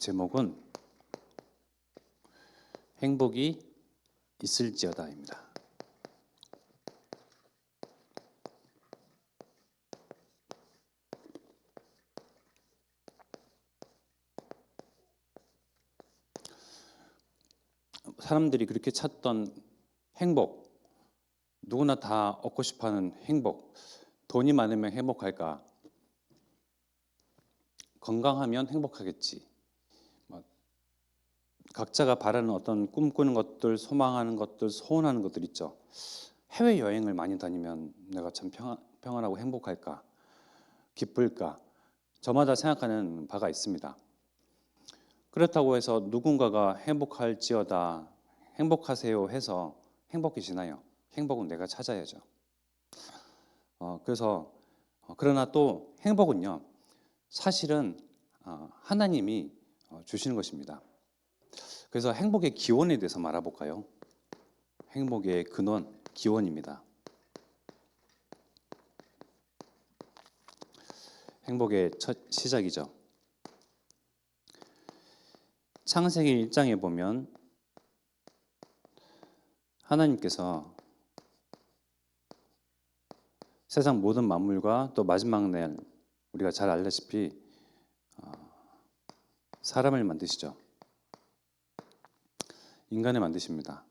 제목은 행복이 있을지어다입니다. 사람들이 그렇게 찾던 행복, 누구나 다 얻고 싶어하는 행복, 돈이 많으면 행복할까? 건강하면 행복하겠지. 각자가 바라는 어떤 꿈꾸는 것들, 소망하는 것들, 소원하는 것들 있죠. 해외여행을 많이 다니면 내가 참 평안하고 행복할까? 기쁠까? 저마다 생각하는 바가 있습니다. 그렇다고 해서 누군가가 행복할지어다, 행복하세요 해서 행복해지나요? 행복은 내가 찾아야죠. 그러나 또 행복은요, 사실은 하나님이 주시는 것입니다. 그래서 행복의 기원에 대해서 말해볼까요? 행복의 근원, 기원입니다. 행복의 첫 시작이죠. 창세기 1장에 보면 하나님께서 세상 모든 만물과 또 마지막 날 우리가 잘 알다시피 사람을 만드시죠. 인간을 만드십니다.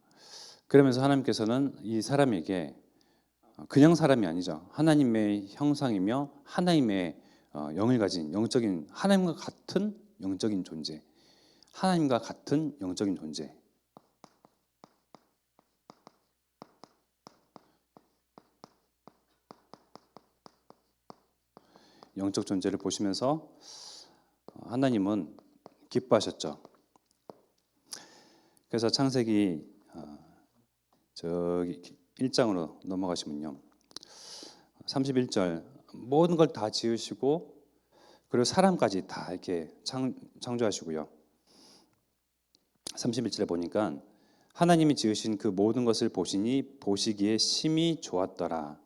그러면서 하나님께서는 이 사람에게 그냥 사람이 아니죠. 하나님의 형상이며 하나님의 영을 가진 영적인 하나님과 같은 영적인 존재, 하나님과 같은 영적인 존재. 영적 존재를 보시면서 하나님은 기뻐하셨죠. 그래서 창세기 저기 1장으로 넘어가시면요. 31절 모든 걸 다 지으시고 그리고 사람까지 다 이렇게 창조하시고요. 31절에 보니까 하나님이 지으신 그 모든 것을 보시니 보시기에 심히 좋았더라.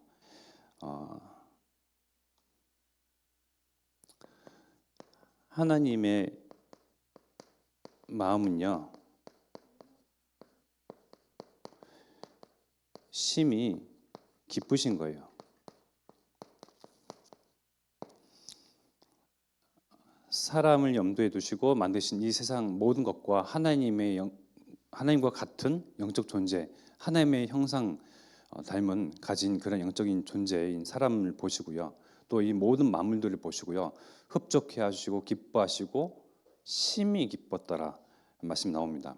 하나님의 마음은요, 심히 기쁘신 거예요. 사람을 염두에 두시고 만드신 이 세상 모든 것과 하나님과 같은 영적 존재, 하나님의 형상 닮은 가진 그런 영적인 존재인 사람을 보시고요. 또 이 모든 만물들을 보시고요. 흡족해 하시고 기뻐하시고 심히 기뻤더라 말씀 나옵니다.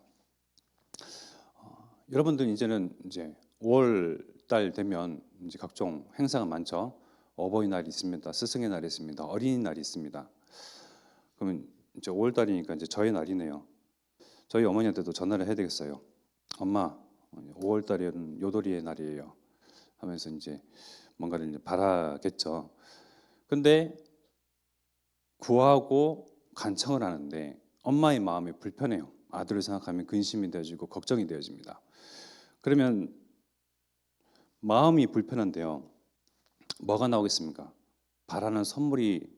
여러분들 이제는 이제 5월 달 되면 이제 각종 행사가 많죠. 어버이날이 있습니다. 스승의 날이 있습니다. 어린이날이 있습니다. 그러면 이제 5월 달이니까 이제 저의 날이네요. 저희 어머니한테도 전화를 해야 되겠어요. 엄마, 5월 달에는 요돌이의 날이에요. 하면서 이제 뭔가를 이제 바라겠죠. 근데 구하고 간청을 하는데 엄마의 마음이 불편해요. 아들을 생각하면 근심이 되어지고 걱정이 되어집니다. 그러면 마음이 불편한데요. 뭐가 나오겠습니까? 바라는 선물이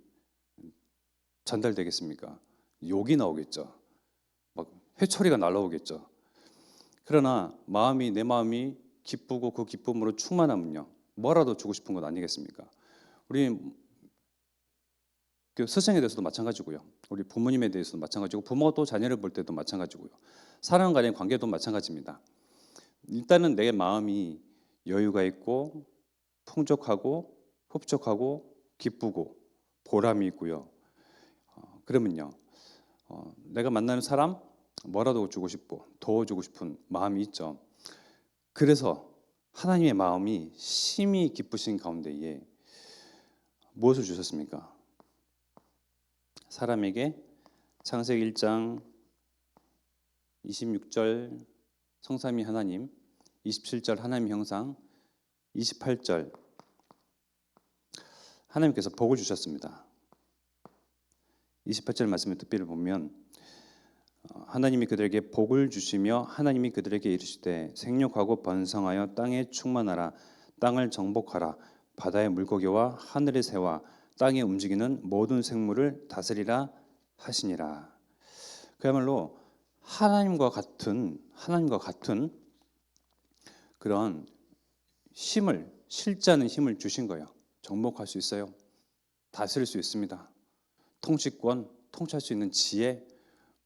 전달되겠습니까? 욕이 나오겠죠. 막 회초리가 날라오겠죠. 그러나 내 마음이 기쁘고 그 기쁨으로 충만하면요. 뭐라도 주고 싶은 것 아니겠습니까? 우리 스승에 대해서도 마찬가지고요. 우리 부모님에 대해서도 마찬가지고 부모가 또 자녀를 볼 때도 마찬가지고요. 사람 간의 관계도 마찬가지입니다. 일단은 내 마음이 여유가 있고 풍족하고 흡족하고 기쁘고 보람이 있고요. 그러면요. 내가 만나는 사람 뭐라도 주고 싶고 더 주고 싶은 마음이 있죠. 그래서 하나님의 마음이 심히 기쁘신 가운데에 무엇을 주셨습니까? 사람에게 창세기 1장 26절 성삼위 하나님, 27절 하나님의 형상, 28절 하나님께서 복을 주셨습니다. 28절 말씀을 특별히 보면 하나님이 그들에게 복을 주시며 하나님이 그들에게 이르시되 생육하고 번성하여 땅에 충만하라 땅을 정복하라 바다의 물고기와 하늘의 새와 땅에 움직이는 모든 생물을 다스리라 하시니라. 그야말로 하나님과 같은 그런 힘을, 실제하는 힘을 주신 거예요. 정복할 수 있어요. 다스릴 수 있습니다. 통치권, 통치할 수 있는 지혜,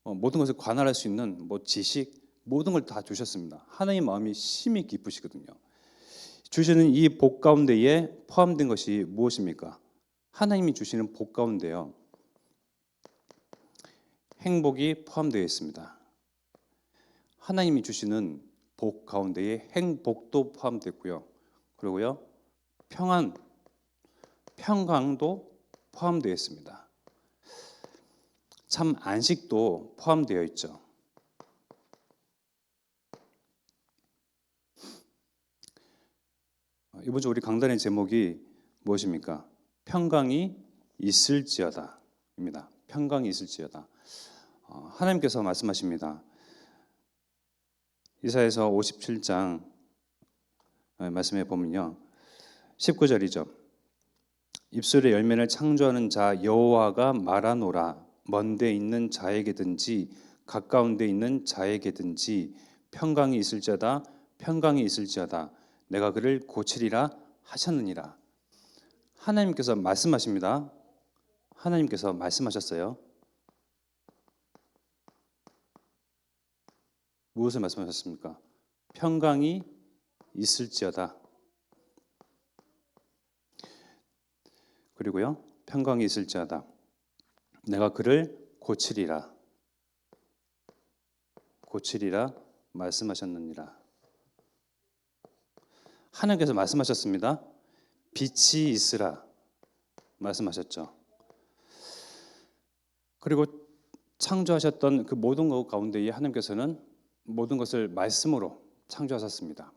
모든 것을 관할할 수 있는 지식, 모든 걸 다 주셨습니다. 하나님의 마음이 심히 깊으시거든요. 주시는 이 복 가운데에 포함된 것이 무엇입니까? 하나님이 주시는 복 가운데요, 행복이 포함되어 있습니다. 하나님이 주시는 복 가운데에 행복도 포함되고요. 그리고요, 평안, 평강도 포함되어 있습니다. 참 안식도 포함되어 있죠. 이번 주 우리 강단의 제목이 무엇입니까? 평강이 있을지어다입니다. 평강이 있을지어다. 하나님께서 말씀하십니다. 이사야서 57장 말씀해 보면요, 19절이죠. 입술의 열매를 창조하는 자 여호와가 말하노라. 먼데 있는 자에게든지 가까운 데 있는 자에게든지 평강이 있을지어다. 평강이 있을지어다. 내가 그를 고치리라 하셨느니라. 하나님께서 말씀하십니다. 하나님께서 말씀하셨어요. 무엇을 말씀하셨습니까? 평강이 있을지어다. 그리고요, 평강이 있을지어다. 내가 그를 고치리라. 고치리라 말씀하셨느니라. 하나님께서 말씀하셨습니다. 빛이 있으라 말씀하셨죠. 그리고 창조하셨던 그 모든 것 가운데에 하나님께서는 모든 것을 말씀으로 창조하셨습니다.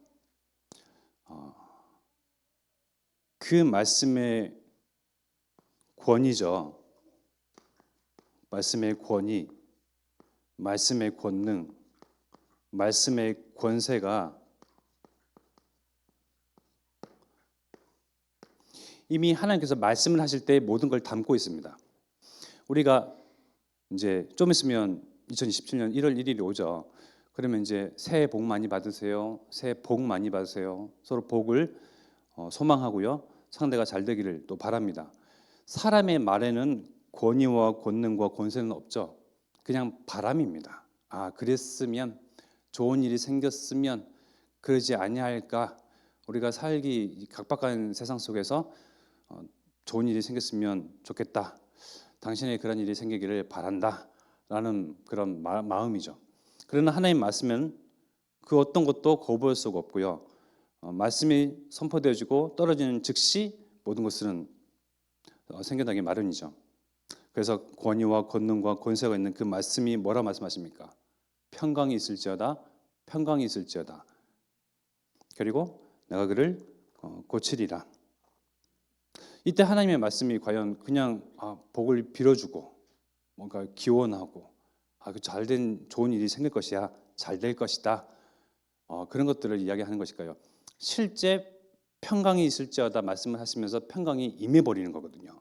그 말씀의 권위죠. 말씀의 권위, 말씀의 권능, 말씀의 권세가 이미 하나님께서 말씀을 하실 때 모든 걸 담고 있습니다. 우리가 이제 좀 있으면 2027년 1월 1일이 오죠. 그러면 이제 새해 복 많이 받으세요. 새해 복 많이 받으세요. 서로 복을 소망하고요. 상대가 잘 되기를 또 바랍니다. 사람의 말에는 권위와 권능과 권세는 없죠. 그냥 바람입니다. 그랬으면, 좋은 일이 생겼으면, 그러지 아니할까. 우리가 살기 각박한 세상 속에서 좋은 일이 생겼으면 좋겠다. 당신의 그런 일이 생기기를 바란다. 라는 그런 마음이죠. 그러나 하나님 말씀은 그 어떤 것도 거부할 수가 없고요. 말씀이 선포되어지고 떨어지는 즉시 모든 것은 생겨나기 마련이죠. 그래서 권위와 권능과 권세가 있는 그 말씀이 뭐라 말씀하십니까? 평강이 있을지어다. 평강이 있을지어다. 그리고 내가 그를 고치리라. 이때 하나님의 말씀이 과연 그냥 복을 빌어주고 뭔가 기원하고 그 잘된 좋은 일이 생길 것이야, 잘 될 것이다, 그런 것들을 이야기하는 것일까요? 실제 평강이 있을지어다 말씀을 하시면서 평강이 임해버리는 거거든요.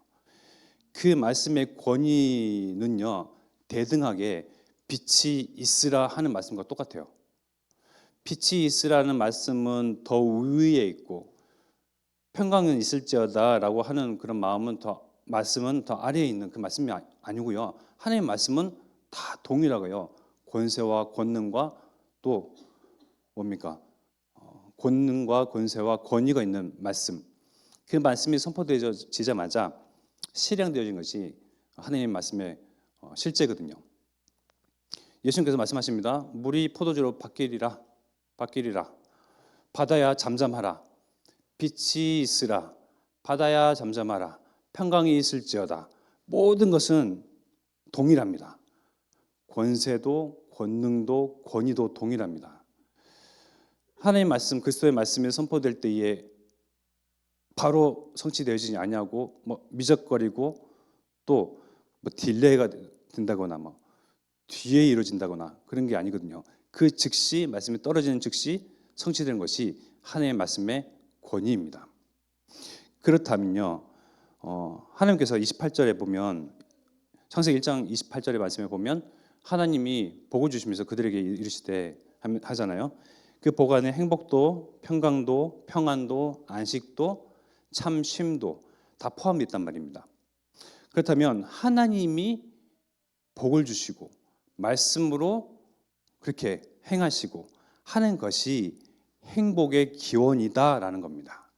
그 말씀의 권위는요, 대등하게 빛이 있으라 하는 말씀과 똑같아요. 빛이 있으라는 말씀은 더 위에 있고 평강은 있을지어다라고 하는 그런 말씀은 더 아래에 있는 그 말씀이 아니고요. 하나님의 말씀은 다 동일하고요. 권세와 권능과 또 뭡니까? 권능과 권세와 권위가 있는 말씀. 그 말씀이 선포되어지자마자 실행되어진 것이 하나님의 말씀의 실제거든요. 예수님께서 말씀하십니다. 물이 포도주로 바뀌리라. 바다야 잠잠하라. 빛이 있으라. 바다야 잠잠하라. 평강이 있을지어다. 모든 것은 동일합니다. 권세도 권능도 권위도 동일합니다. 하나님의 말씀, 그리스도의 말씀이 선포될 때에 바로 성취되어지지 아니하고 미적거리고 또 딜레이가 된다거나 뒤에 이루어진다거나 그런 게 아니거든요. 그 즉시 말씀이 떨어지는 즉시 성취되는 것이 하나님의 말씀의 권위입니다. 그렇다면요, 하나님께서 28절에 보면, 창세기 1장 28절의 말씀에 보면 하나님이 복을 주시면서 그들에게 이르시되 하잖아요. 그 복 안에 행복도, 평강도, 평안도, 안식도, 참 쉼도 다 포함되어 있단 말입니다. 그렇다면 하나님이 복을 주시고 말씀으로 그렇게 행하시고 하는 것이 행복의 기원이다라는 겁니다.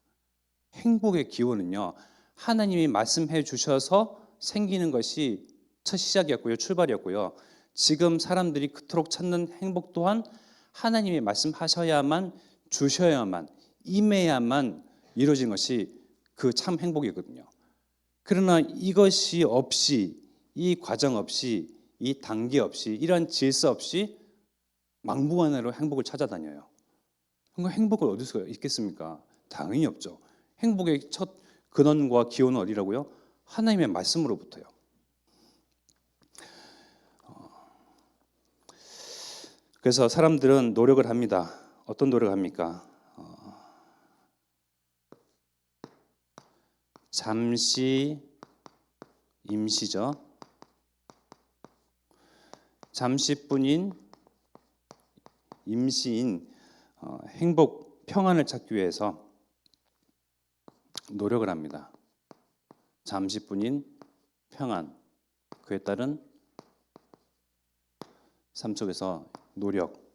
행복의 기원은요, 하나님이 말씀해 주셔서 생기는 것이 첫 시작이었고요, 출발이었고요. 지금 사람들이 그토록 찾는 행복 또한 하나님이 말씀하셔야만, 주셔야만, 임해야만 이루어진 것이 그 참 행복이거든요. 그러나 이것이 없이, 이 과정 없이, 이 단계 없이, 이런 질서 없이 막무가내로 행복을 찾아다녀요. 그럼 행복을 얻을 수가 있겠습니까? 당연히 없죠. 행복의 첫 근원과 기원은 어디라고요? 하나님의 말씀으로부터요. 그래서 사람들은 노력을 합니다. 어떤 노력을 합니까? 잠시 임시죠. 잠시뿐인 임시인 행복, 평안을 찾기 위해서 노력을 합니다. 잠시뿐인 평안, 그에 따른 삶 속에서 노력.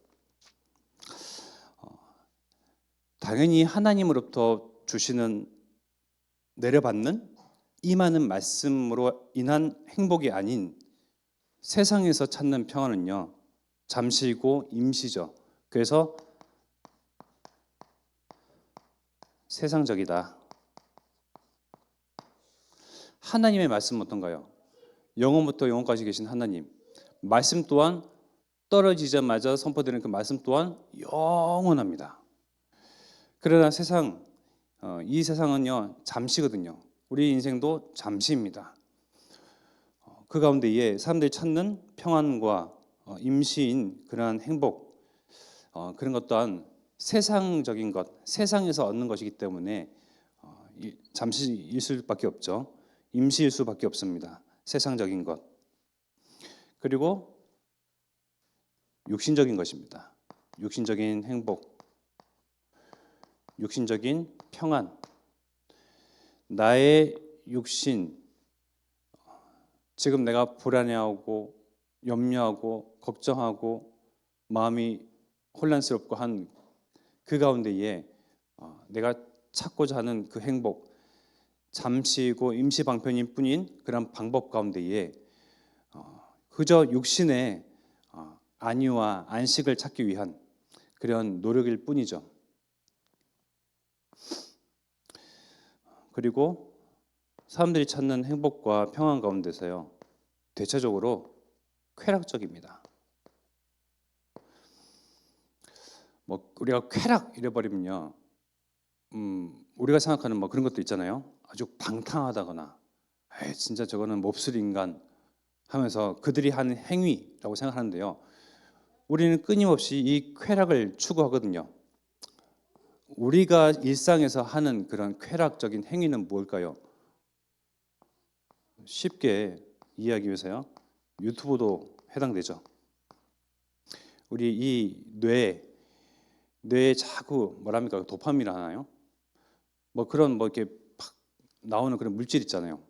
당연히 하나님으로부터 주시는, 내려받는, 임하는 말씀으로 인한 행복이 아닌 세상에서 찾는 평안은요, 잠시이고 임시죠. 그래서 세상적이다. 하나님의 말씀은 어떤가요? 영원부터 영원까지 계신 하나님, 말씀 또한 떨어지자마자 선포되는 그 말씀 또한 영원합니다. 그러나 이 세상은요, 잠시거든요. 우리 인생도 잠시입니다. 그 가운데에 사람들이 찾는 평안과 임시인 그러한 행복, 그런 것 또한 세상적인 것, 세상에서 얻는 것이기 때문에 잠시일 수밖에 없죠. 임시일 수밖에 없습니다. 세상적인 것. 그리고 육신적인 것입니다. 육신적인 행복, 육신적인 평안. 나의 육신, 지금 내가 불안해하고 염려하고 걱정하고 마음이 혼란스럽고 한 그 가운데에 내가 찾고자 하는 그 행복, 잠시이고 임시 방편일 뿐인 그런 방법 가운데에 그저 육신의 안위와 안식을 찾기 위한 그런 노력일 뿐이죠. 그리고 사람들이 찾는 행복과 평안 가운데서요, 대체적으로 쾌락적입니다. 우리가 쾌락 이래버리면요, 우리가 생각하는 그런 것도 있잖아요. 아주 방탕하다거나, 진짜 저거는 몹쓸 인간 하면서 그들이 하는 행위라고 생각하는데요. 우리는 끊임없이 이 쾌락을 추구하거든요. 우리가 일상에서 하는 그런 쾌락적인 행위는 뭘까요? 쉽게 이해하기 위해서요, 유튜브도 해당되죠. 우리 이 뇌에 자꾸 도파민 하나요? 그런 이렇게 팍 나오는 그런 물질 있잖아요.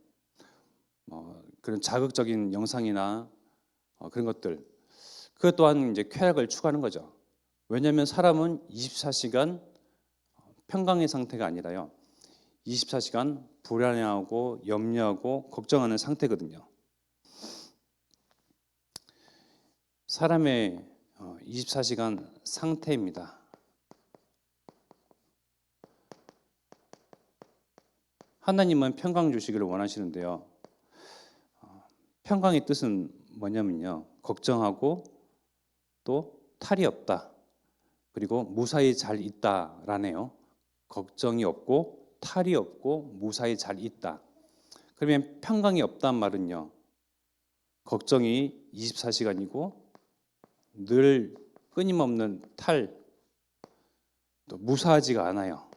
그런 자극적인 영상이나 그런 것들, 그것 또한 이제 쾌락을 추구하는 거죠. 왜냐하면 사람은 24시간 평강의 상태가 아니라요, 24시간 불안해하고 염려하고 걱정하는 상태거든요. 사람의 24시간 상태입니다. 하나님은 평강 주시기를 원하시는데요. 평강의 뜻은 뭐냐면요, 걱정하고 또 탈이 없다, 그리고 무사히 잘 있다라네요. 걱정이 없고 탈이 없고 무사히 잘 있다. 그러면 평강이 없단 말은요, 걱정이 24시간이고 늘 끊임없는 탈, 또 무사하지가 않아요.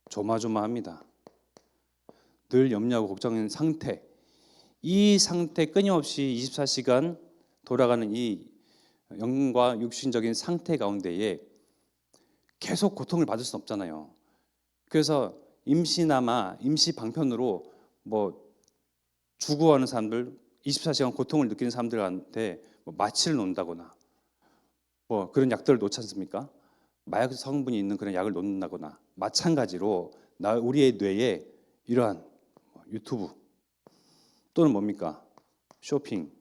조마조마합니다. 늘 염려하고 걱정하는 상태, 이 상태 끊임없이 24시간 돌아가는 이 영과 육신적인 상태 가운데에 계속 고통을 받을 수 없잖아요. 그래서 임시나마 임시 방편으로 뭐 죽어가는 사람들, 24시간 고통을 느끼는 사람들한테 뭐 마취를 놓는다거나 뭐 그런 약들을 놓지 않습니까? 마약 성분이 있는 그런 약을 놓는다거나 마찬가지로 우리의 뇌에 이러한 유튜브 또는 뭡니까? 쇼핑.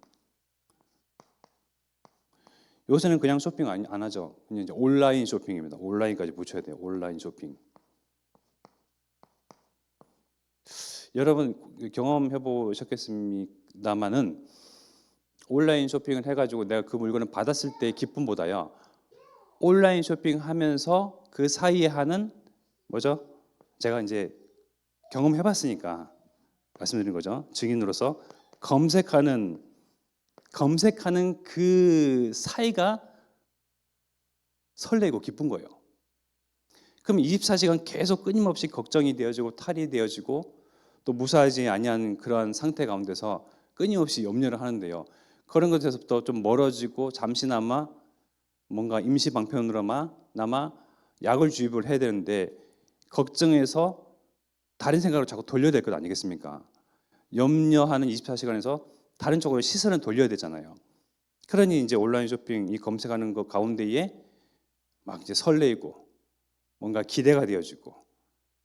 요새는 그냥 쇼핑 안 하죠. 그냥 이제 온라인 쇼핑입니다. 온라인까지 붙여야 돼요. 온라인 쇼핑. 여러분 경험해 보셨겠습니다만은 온라인 쇼핑을 해가지고 내가 그 물건을 받았을 때 기쁨보다요. 온라인 쇼핑하면서 그 사이에 하는 뭐죠? 제가 이제 경험해봤으니까 말씀드린 거죠. 증인으로서 검색하는 그 사이가 설레고 기쁜 거예요. 그럼 24시간 계속 끊임없이 걱정이 되어지고 탈이 되어지고 또 무사하지 아니한 그러한 상태 가운데서 끊임없이 염려를 하는데요. 그런 것에서부터 좀 멀어지고 잠시나마 뭔가 임시 방편으로나마 약을 주입을 해야 되는데 걱정해서 다른 생각으로 자꾸 돌려야 될 것 아니겠습니까? 염려하는 24시간에서 다른 쪽으로 시선을 돌려야 되잖아요. 그러니 이제 온라인 쇼핑 이 검색하는 것 가운데에 막 이제 설레이고 뭔가 기대가 되어지고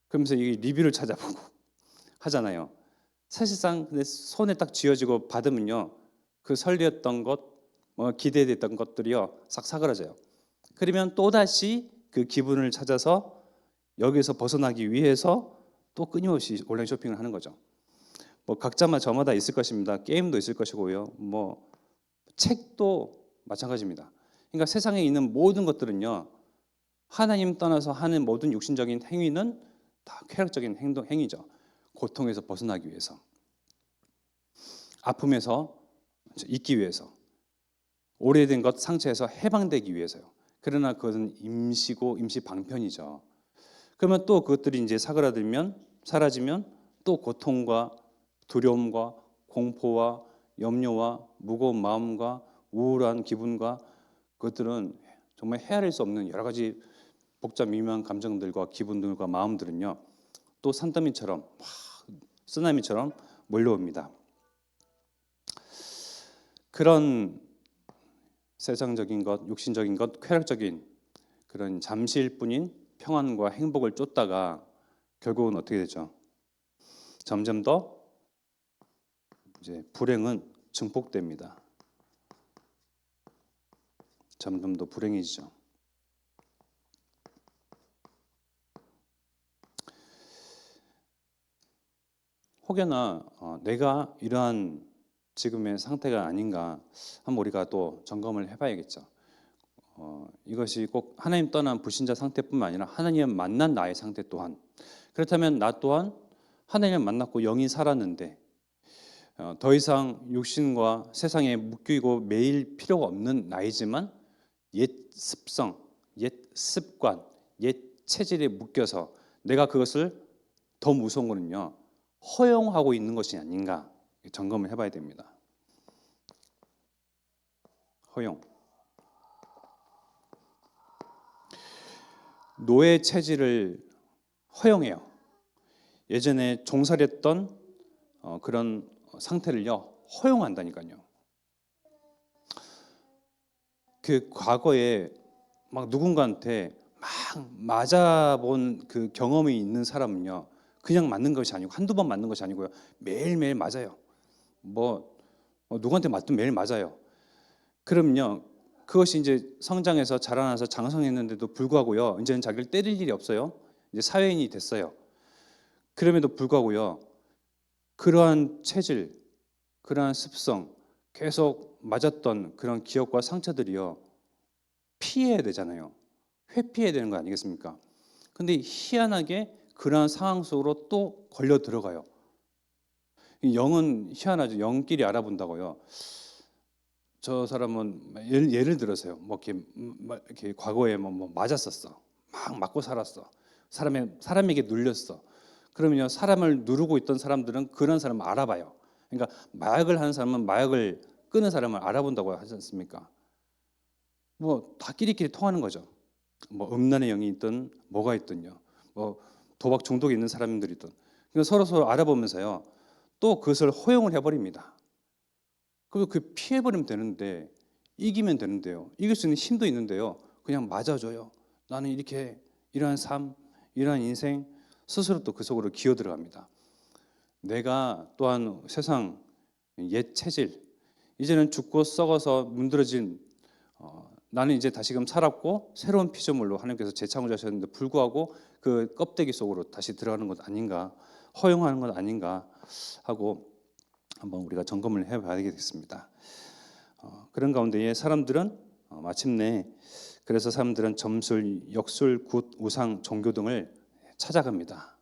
그러면서 이 리뷰를 찾아보고 하잖아요. 사실상 근데 손에 딱 쥐어지고 받으면요, 그 설레었던 것, 뭐 기대됐던 것들이요 싹 사그라져요. 그러면 또 다시 그 기분을 찾아서 여기서 벗어나기 위해서 또 끊임없이 온라인 쇼핑을 하는 거죠. 뭐 각자마 저마다 있을 것입니다. 게임도 있을 것이고요. 뭐 책도 마찬가지입니다. 그러니까 세상에 있는 모든 것들은요, 하나님 떠나서 하는 모든 육신적인 행위는 다 쾌락적인 행위죠. 고통에서 벗어나기 위해서, 아픔에서 잊기 위해서, 오래된 것 상처에서 해방되기 위해서요. 그러나 그것은 임시고 임시 방편이죠. 그러면 또 그것들이 이제 사그라들면 사라지면 또 고통과 두려움과 공포와 염려와 무거운 마음과 우울한 기분과 그것들은 정말 헤아릴 수 없는 여러 가지 복잡 미묘한 감정들과 기분들과 마음들은요 또 산더미처럼 쓰나미처럼 몰려옵니다. 그런 세상적인 것, 육신적인 것, 쾌락적인 그런 잠시일 뿐인 평안과 행복을 쫓다가 결국은 어떻게 되죠? 점점 더 이제 불행은 증폭됩니다. 점점 더 불행해지죠. 혹여나 내가 이러한 지금의 상태가 아닌가 한번 우리가 또 점검을 해봐야겠죠. 이것이 꼭 하나님 떠난 불신자 상태뿐만 아니라 하나님 만난 나의 상태 또한, 그렇다면 나 또한 하나님을 만났고 영이 살았는데 더 이상 육신과 세상에 묶이고 매일 필요가 없는 나이지만 옛 습성, 옛 습관, 옛 체질에 묶여서 내가 그것을 더 무서운 거는요 허용하고 있는 것이 아닌가 점검을 해봐야 됩니다. 허용. 노예 체질을 허용해요. 예전에 종살이했던 그런 상태를요 허용한다니까요. 그 과거에 막 누군가한테 막 맞아본 그 경험이 있는 사람은요 그냥 맞는 것이 아니고 한두 번 맞는 것이 아니고요 매일매일 맞아요. 뭐 누구한테 맞든 매일 맞아요. 그럼요 그것이 이제 성장해서 자라나서 장성했는데도 불구하고요 이제는 자기를 때릴 일이 없어요. 이제 사회인이 됐어요. 그럼에도 불구하고요 그러한 체질, 그러한 습성, 계속 맞았던 그런 기억과 상처들이요 피해야 되잖아요. 회피해야 되는 거 아니겠습니까? 근데 희한하게 그러한 상황 속으로 또 걸려 들어가요. 영은 희한하죠. 영끼리 알아본다고요. 저 사람은 예를 들어서요. 뭐 이렇게 과거에 뭐 맞았었어. 막 맞고 살았어. 사람에게 눌렸어. 그러면요 사람을 누르고 있던 사람들은 그런 사람을 알아봐요. 그러니까 마약을 하는 사람은 마약을 끄는 사람을 알아본다고 하지 않습니까? 뭐 다 끼리끼리 통하는 거죠. 뭐 음란의 영이 있든 뭐가 있든요. 뭐 도박 중독이 있는 사람들이든 그러니까 서로 알아보면서요. 또 그것을 허용을 해버립니다. 그리고 그 피해버리면 되는데 이기면 되는데요. 이길 수 있는 힘도 있는데요. 그냥 맞아줘요. 나는 이렇게 이러한 삶, 이러한 인생 스스로 또 그 속으로 기어 들어갑니다. 내가 또한 세상 옛 체질 이제는 죽고 썩어서 문드러진 나는 이제 다시금 살았고 새로운 피조물로 하나님께서 재창조하셨는데 불구하고 그 껍데기 속으로 다시 들어가는 것 아닌가 허용하는 것 아닌가 하고 한번 우리가 점검을 해봐야 되겠습니다. 그런 가운데에 사람들은 마침내 그래서 사람들은 점술, 역술, 굿, 우상, 종교 등을 찾아갑니다.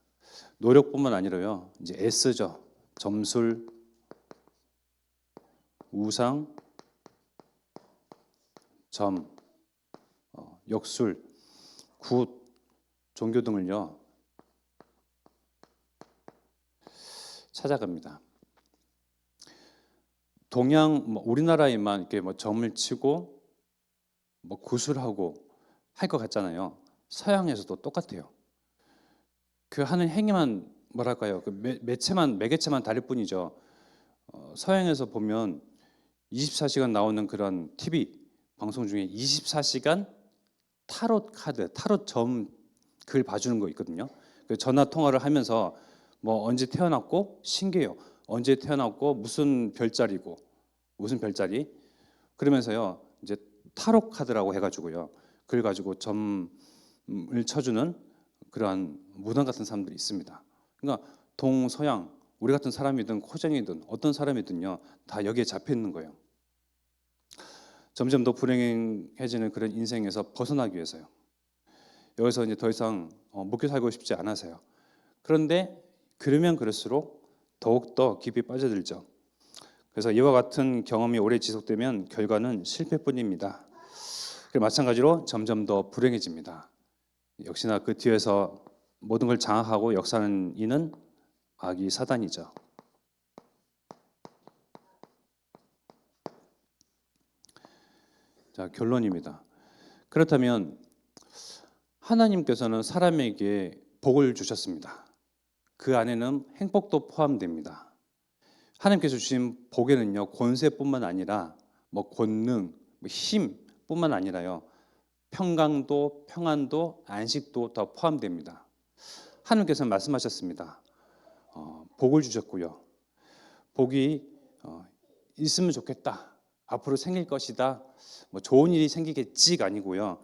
노력뿐만 아니라요. 이제 애쓰죠. 점술, 우상, 점, 역술, 굿, 종교 등을요. 찾아갑니다. 동양 우리나라에만 이렇게 뭐 점을 치고 뭐 구술하고 할 것 같잖아요. 서양에서도 똑같아요. 그 하는 행위만 뭐랄까요? 그 매개체만 다를 뿐이죠. 서양에서 보면 24시간 나오는 그런 TV 방송 중에 24시간 타로 카드, 타로 점 글 봐주는 거 있거든요. 그 전화 통화를 하면서 뭐 언제 태어났고 신기해요. 언제 태어났고 무슨 별자리고 무슨 별자리 그러면서요 이제 타로 카드라고 해가지고요 그걸 가지고 점을 쳐주는 그러한 무당 같은 사람들이 있습니다. 그러니까 동서양 우리 같은 사람이든 코쟁이든 어떤 사람이든요 다 여기에 잡혀 있는 거예요. 점점 더 불행해지는 그런 인생에서 벗어나기 위해서요. 여기서 이제 더 이상 묶여 살고 싶지 않아서요. 그런데 그러면 그럴수록 더욱더 깊이 빠져들죠. 그래서 이와 같은 경험이 오래 지속되면 결과는 실패뿐입니다. 마찬가지로 점점 더 불행해집니다. 역시나 그 뒤에서 모든 걸 장악하고 역사하는 이는 악이 사단이죠. 자, 결론입니다. 그렇다면 하나님께서는 사람에게 복을 주셨습니다. 그 안에는 행복도 포함됩니다. 하나님께서 주신 복에는요 권세뿐만 아니라 뭐 권능, 힘뿐만 아니라요 평강도, 평안도, 안식도 다 포함됩니다. 하나님께서 말씀하셨습니다. 복을 주셨고요. 복이 있으면 좋겠다. 앞으로 생길 것이다. 뭐 좋은 일이 생기겠지가 아니고요.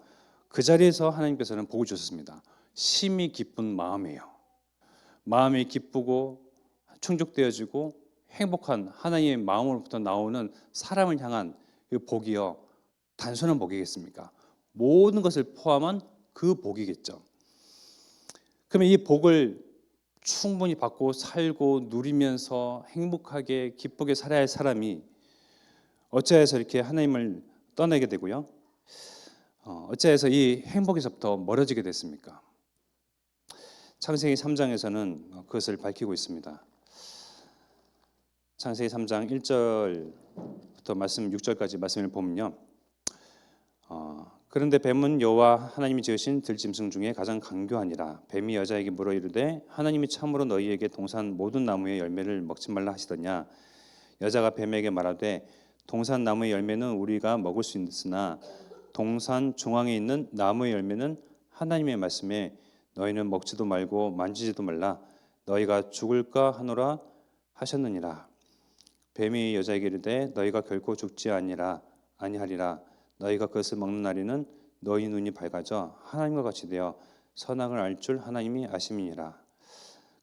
그 자리에서 하나님께서는 복을 주셨습니다. 심히 기쁜 마음이에요. 마음이 기쁘고 충족되어지고 행복한 하나님의 마음으로부터 나오는 사람을 향한 그 복이요. 단순한 복이겠습니까? 모든 것을 포함한 그 복이겠죠. 그러면 이 복을 충분히 받고 살고 누리면서 행복하게 기쁘게 살아야 할 사람이 어찌해서 이렇게 하나님을 떠나게 되고요. 어찌해서 이 행복에서부터 멀어지게 됐습니까? 창세기 3장에서는 그것을 밝히고 있습니다. 창세기 3장 1절부터 말씀 6절까지 말씀을 보면요. 그런데 뱀은 여호와 하나님이 지으신 들짐승 중에 가장 강교하니라. 뱀이 여자에게 물어 이르되 하나님이 참으로 너희에게 동산 모든 나무의 열매를 먹지 말라 하시더냐. 여자가 뱀에게 말하되 동산 나무의 열매는 우리가 먹을 수 있으나 동산 중앙에 있는 나무의 열매는 하나님의 말씀에 너희는 먹지도 말고 만지지도 말라. 너희가 죽을까 하노라 하셨느니라. 뱀이 여자에게 이르되 너희가 결코 죽지 아니하리라. 너희가 그것을 먹는 날에는 너희 눈이 밝아져 하나님과 같이 되어 선악을 알 줄 하나님이 아심이니라.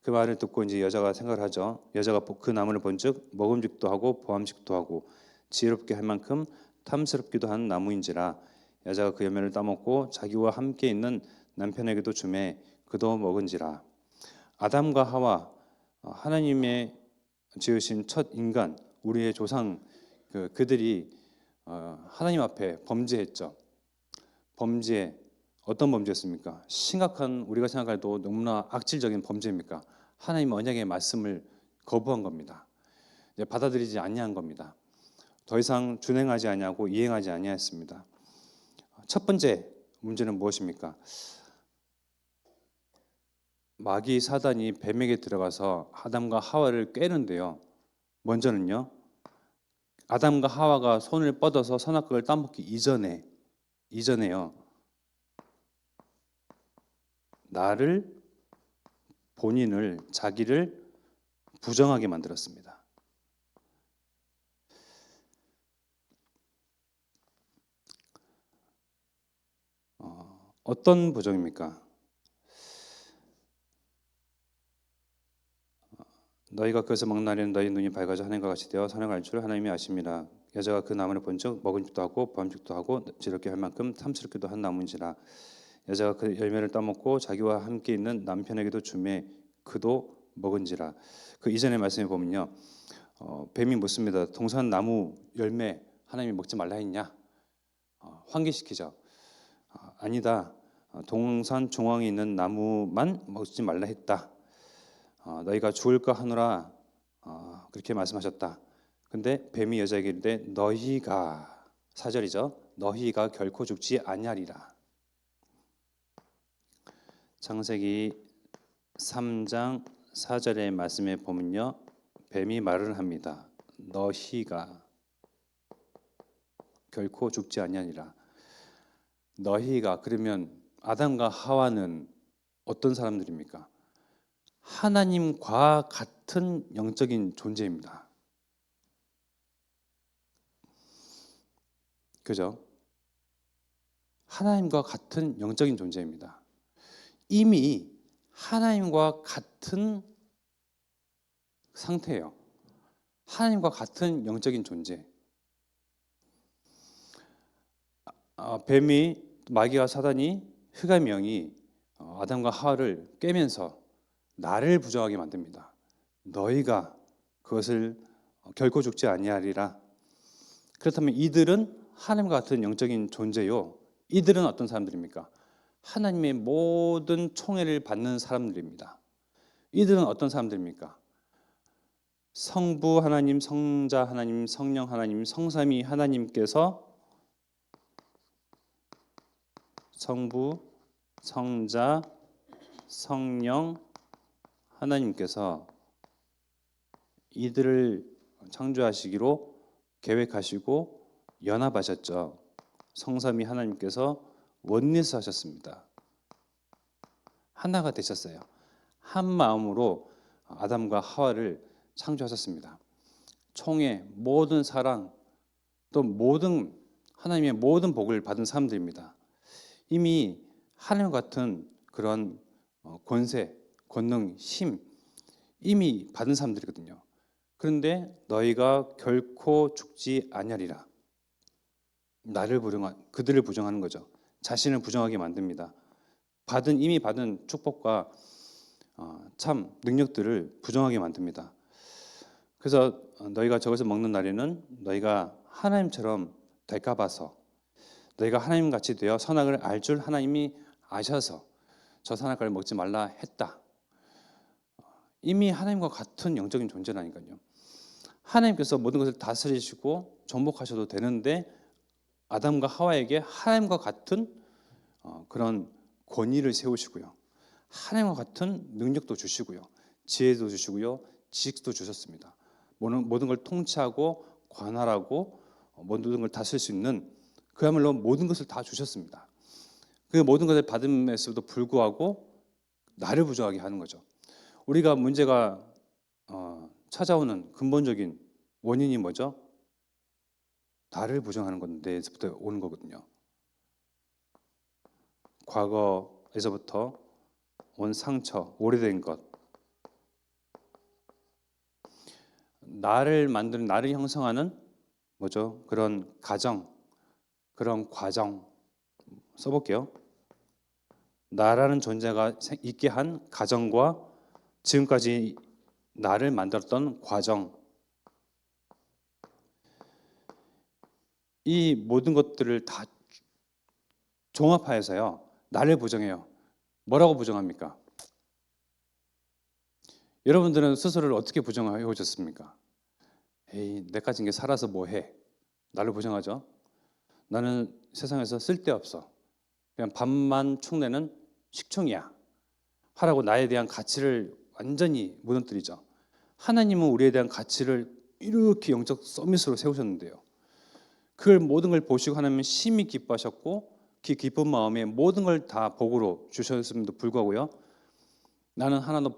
그 말을 듣고 이제 여자가 생각을 하죠. 여자가 그 나무를 본즉 먹음직도 하고 보암직도 하고 지혜롭게 할 만큼 탐스럽기도 한 나무인지라. 여자가 그 열매를 따먹고 자기와 함께 있는 남편에게도 주매 그도 먹은지라. 아담과 하와 하나님의 지으신 첫 인간 우리의 조상 그들이 하나님 앞에 범죄했죠. 범죄 어떤 범죄였습니까? 심각한 우리가 생각해도 너무나 악질적인 범죄입니까? 하나님 언약의 말씀을 거부한 겁니다. 이제 받아들이지 아니한 겁니다. 더 이상 준행하지 아니하고 이행하지 아니하였습니다. 첫 번째 문제는 무엇입니까? 마귀 사단이 뱀에게 들어가서 아담과 하와를 꿰는데요. 먼저는요. 아담과 하와가 손을 뻗어서 선악과를 따먹기 이전에요. 본인을 자기를 부정하게 만들었습니다. 어떤 부정입니까? 너희가 그것을 먹는 날에는 너희 눈이 밝아져 하나님과 같이 되어 선악을 알 줄 하나님이 아심이라. 여자가 그 나무를 본즉 먹음직도 하고 보암직도 하고 지럽게 할 만큼 탐스럽기도 한 나무인지라. 여자가 그 열매를 따먹고 자기와 함께 있는 남편에게도 주매 그도 먹은지라. 그 이전의 말씀에 보면요, 뱀이 묻습니다. 동산 나무 열매 하나님이 먹지 말라 했냐? 환기시키죠. 아니다. 동산 중앙에 있는 나무만 먹지 말라 했다. 너희가 죽을까 하노라 그렇게 말씀하셨다. 근데 뱀이 여자에게 이르되 너희가 4절이죠. 너희가 결코 죽지 아니하리라. 창세기 3장 4절의 말씀에 보면요, 뱀이 말을 합니다. 너희가 결코 죽지 아니하리라. 너희가, 그러면 아담과 하와는 어떤 사람들입니까? 하나님과 같은 영적인 존재입니다. 그죠? 하나님과 같은 영적인 존재입니다. 이미 하나님과 같은 상태예요. 하나님과 같은 영적인 존재. 뱀이, 마귀와 사단이, 흑암의 영이 아담과 하와를 꿰면서 나를 부정하게 만듭니다. 너희가 그것을 결코 죽지 아니하리라. 그렇다면 이들은 하나님과 같은 영적인 존재요. 이들은 어떤 사람들입니까? 하나님의 모든 총애를 받는 사람들입니다. 이들은 어떤 사람들입니까? 성부 하나님, 성자 하나님, 성령 하나님, 성삼위 하나님께서 성부, 성자, 성령 하나님께서 이들을 창조하시기로 계획하시고 연합하셨죠. 성삼위 하나님께서 원리스 하셨습니다. 하나가 되셨어요. 한 마음으로 아담과 하와를 창조하셨습니다. 총의 모든 사랑, 또 모든 하나님의 모든 복을 받은 사람들입니다. 이미 하나님 같은 그런 권세, 권능, 힘 이미 받은 사람들이거든요. 그런데 너희가 결코 죽지 아니하리라. 그들을 부정하는 거죠. 자신을 부정하게 만듭니다. 이미 받은 축복과 참 능력들을 부정하게 만듭니다. 그래서 너희가 저것을 먹는 날에는 너희가 하나님처럼 될까 봐서, 너희가 하나님같이 되어 선악을 알 줄 하나님이 아셔서 저 선악과를 먹지 말라 했다. 이미 하나님과 같은 영적인 존재라니까요. 하나님께서 모든 것을 다스리시고 정복하셔도 되는데 아담과 하와에게 하나님과 같은 그런 권위를 세우시고요. 하나님과 같은 능력도 주시고요. 지혜도 주시고요. 지식도 주셨습니다. 모든 걸 통치하고 관할하고 모든 걸 다스릴 수 있는, 그야말로 모든 것을 다 주셨습니다. 그 모든 것을 받음에서도 불구하고 나를 부정하게 하는 거죠. 우리가 문제가 찾아오는 근본적인 원인이 뭐죠? 나를 부정하는 건데에서부터 오는 거거든요. 과거에서부터 온 상처, 오래된 것, 나를 만드는, 나를 형성하는 뭐죠? 그런 가정, 그런 과정 써볼게요. 나라는 존재가 있게 한 가정과 지금까지 나를 만들었던 과정, 이 모든 것들을 다 종합하여서요, 나를 부정해요. 뭐라고 부정합니까? 여러분들은 스스로를 어떻게 부정해 오셨습니까? 에이, 내가 지금 살아서 뭐해? 나를 부정하죠. 나는 세상에서 쓸데없어. 그냥 밥만 축내는 식충이야. 하라고 나에 대한 가치를 완전히 무너뜨리죠. 하나님은 우리에 대한 가치를 이렇게 영적 서밋으로 세우셨는데요. 그걸 모든 걸 보시고 하나님은 심히 기뻐하셨고 그 기쁜 마음에 모든 걸 다 복으로 주셨음에도 불구하고요. 나는 하나도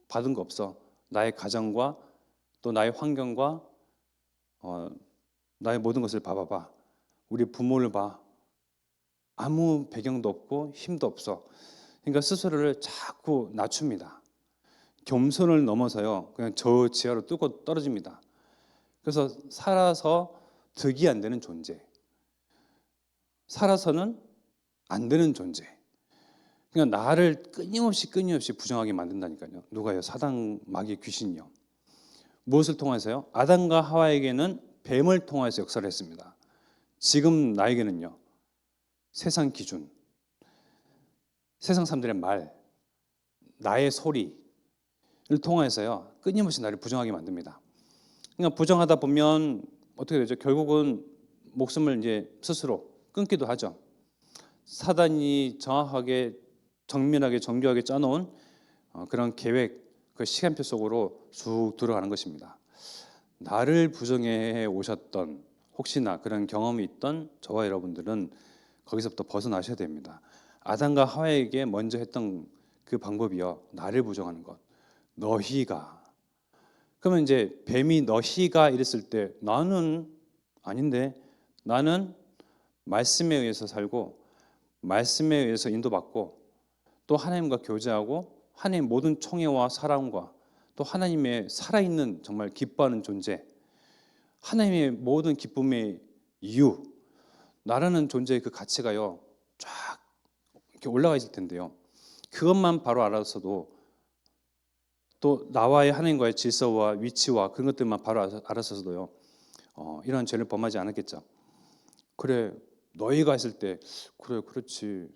받은 거 없어. 나의 가정과 또 나의 환경과 나의 모든 것을 봐봐봐. 우리 부모를 봐. 아무 배경도 없고 힘도 없어. 그러니까 스스로를 자꾸 낮춥니다. 겸손을 넘어서요. 그냥 저 지하로 뚫고 떨어집니다. 그래서 살아서 득이 안 되는 존재. 살아서는 안 되는 존재. 그러니까 나를 끊임없이 부정하게 만든다니까요. 누가요? 사단, 마귀, 귀신이요. 무엇을 통해서요? 아담과 하와에게는 뱀을 통해서 역사를 했습니다. 지금 나에게는요. 세상 기준, 세상 사람들의 말, 나의 소리를 통해서요. 끊임없이 나를 부정하게 만듭니다. 그러니까 부정하다 보면 어떻게 되죠? 결국은 목숨을 이제 스스로 끊기도 하죠. 사단이 정확하게 정밀하게 정교하게 짜놓은 그런 계획, 그 시간표 속으로 쑥 들어가는 것입니다. 나를 부정해 오셨던 혹시나 그런 경험이 있던 저와 여러분들은 거기서부터 벗어나셔야 됩니다. 아담과 하와에게 먼저 했던 그 방법이요. 나를 부정하는 것. 너희가. 그러면 이제 뱀이 너희가 이랬을 때 나는 아닌데 나는 말씀에 의해서 살고 말씀에 의해서 인도받고 또 하나님과 교제하고 하나님 모든 총애와 사랑과 또 하나님의 살아있는 정말 기뻐하는 존재, 하나님의 모든 기쁨의 이유, 나라는 존재의 그 가치가요 쫙 이렇게 올라가 있을 텐데요. 그것만 바로 알았어도 또 나와의 하나님과의 질서와 위치와 그런 것들만 바로 알았어도요 이런 죄를 범하지 않았겠죠. 그래 너희가 했을 때 그래 그렇지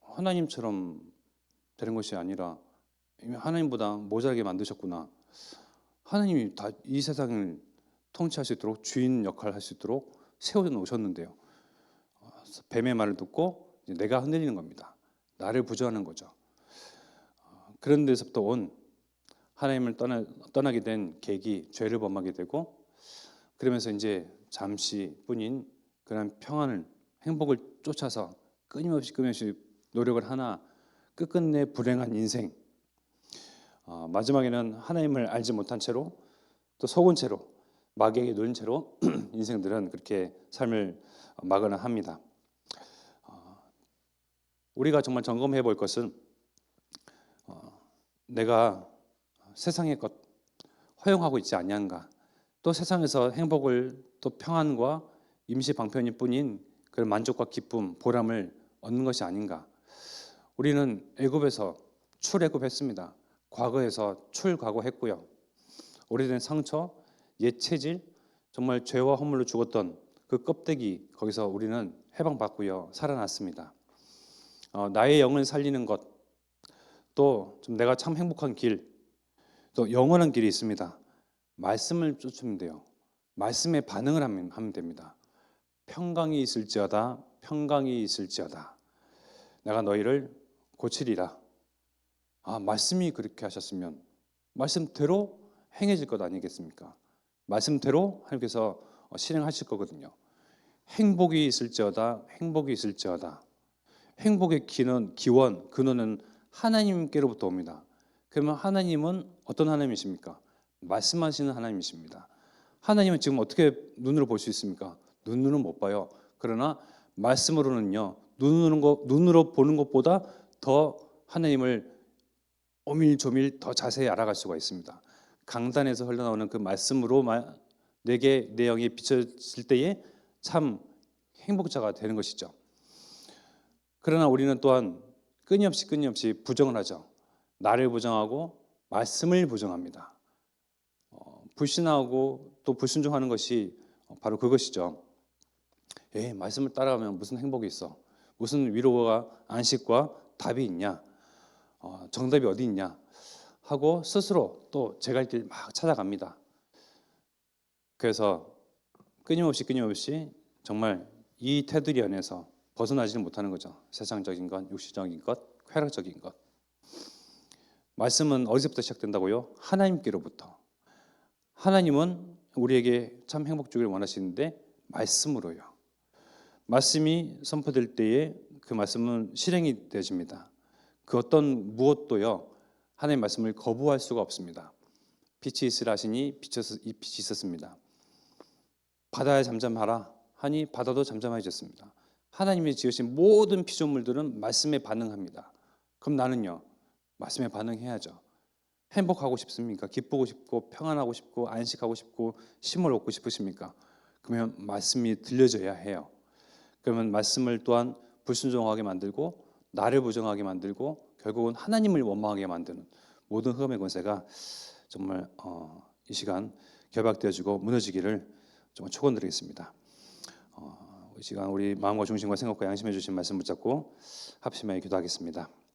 하나님처럼 되는 것이 아니라 하나님보다 모자라게 만드셨구나. 하나님이 다 이 세상을 통치할 수 있도록 주인 역할을 할 수 있도록 세워 놓으셨는데요. 뱀의 말을 듣고 내가 흔들리는 겁니다. 나를 부정하는 거죠. 그런 데서부터 온 하나님을 떠나게 된 계기, 죄를 범하게 되고 그러면서 이제 잠시뿐인 그런 평안을 행복을 쫓아서 끊임없이 노력을 하나 끝끝내 불행한 인생. 마지막에는 하나님을 알지 못한 채로 또 속은 채로 마귀에게 눌린 채로 인생들은 그렇게 삶을 마감을 합니다. 우리가 정말 점검해 볼 것은 내가 세상의 것 허용하고 있지 아니한가, 또 세상에서 행복을 또 평안과 임시 방편일 뿐인 그런 만족과 기쁨, 보람을 얻는 것이 아닌가. 우리는 애굽에서 출애굽했습니다. 과거에서 출과거했고요. 오래된 상처, 옛 체질, 정말 죄와 허물로 죽었던 그 껍데기 거기서 우리는 해방받고요. 살아났습니다. 나의 영을 살리는 것, 또 좀 내가 참 행복한 길, 또 영원한 길이 있습니다. 말씀을 쫓으면 돼요. 말씀에 반응을 하면 됩니다. 평강이 있을지어다, 평강이 있을지어다. 내가 너희를 고치리라. 말씀이 그렇게 하셨으면 말씀대로 행해질 것 아니겠습니까? 말씀대로 하나님께서 실행하실 거거든요. 행복이 있을지어다, 행복이 있을지어다. 행복의 기원, 근원은 하나님께로부터 옵니다. 그러면 하나님은 어떤 하나님이십니까? 말씀하시는 하나님이십니다. 하나님은 지금 어떻게 눈으로 볼 수 있습니까? 눈으로는 못 봐요. 그러나 말씀으로는요, 눈으로 보는 것보다 더 하나님을 오밀조밀 더 자세히 알아갈 수가 있습니다. 강단에서 흘러나오는 그 말씀으로 내게 내 영이 비춰질 때에 참 행복자가 되는 것이죠. 그러나 우리는 또한 끊임없이 부정을 하죠. 나를 부정하고 말씀을 부정합니다. 불신하고 또 불순종하는 것이 바로 그것이죠. 말씀을 따라가면 무슨 행복이 있어? 무슨 위로와 안식과 답이 있냐? 정답이 어디 있냐? 하고 스스로 또 제 갈 길 막 찾아갑니다. 그래서 끊임없이 정말 이 테두리 안에서 벗어나지를 못하는 거죠. 세상적인 것, 육신적인 것, 쾌락적인 것. 말씀은 어디서부터 시작된다고요? 하나님께로부터. 하나님은 우리에게 참 행복 주기를 원하시는데 말씀으로요. 말씀이 선포될 때에 그 말씀은 실행이 되어집니다. 그 어떤 무엇도요 하나님의 말씀을 거부할 수가 없습니다. 빛이 있으라 하시니 빛이 있었습니다. 바다에 잠잠하라 하니 바다도 잠잠해졌습니다. 하나님이 지으신 모든 피조물들은 말씀에 반응합니다. 그럼 나는요 말씀에 반응해야죠. 행복하고 싶습니까? 기쁘고 싶고 평안하고 싶고 안식하고 싶고 쉼을 얻고 싶으십니까? 그러면 말씀이 들려져야 해요. 그러면 말씀을 또한 불순종하게 만들고 나를 부정하게 만들고 결국은 하나님을 원망하게 만드는 모든 흑암의 권세가 정말 이 시간 결박되어지고 무너지기를 정말 축원드리겠습니다. 이 시간 우리 마음과 중심과 생각과 양심해 주신 말씀 붙잡고 합심하여 기도하겠습니다.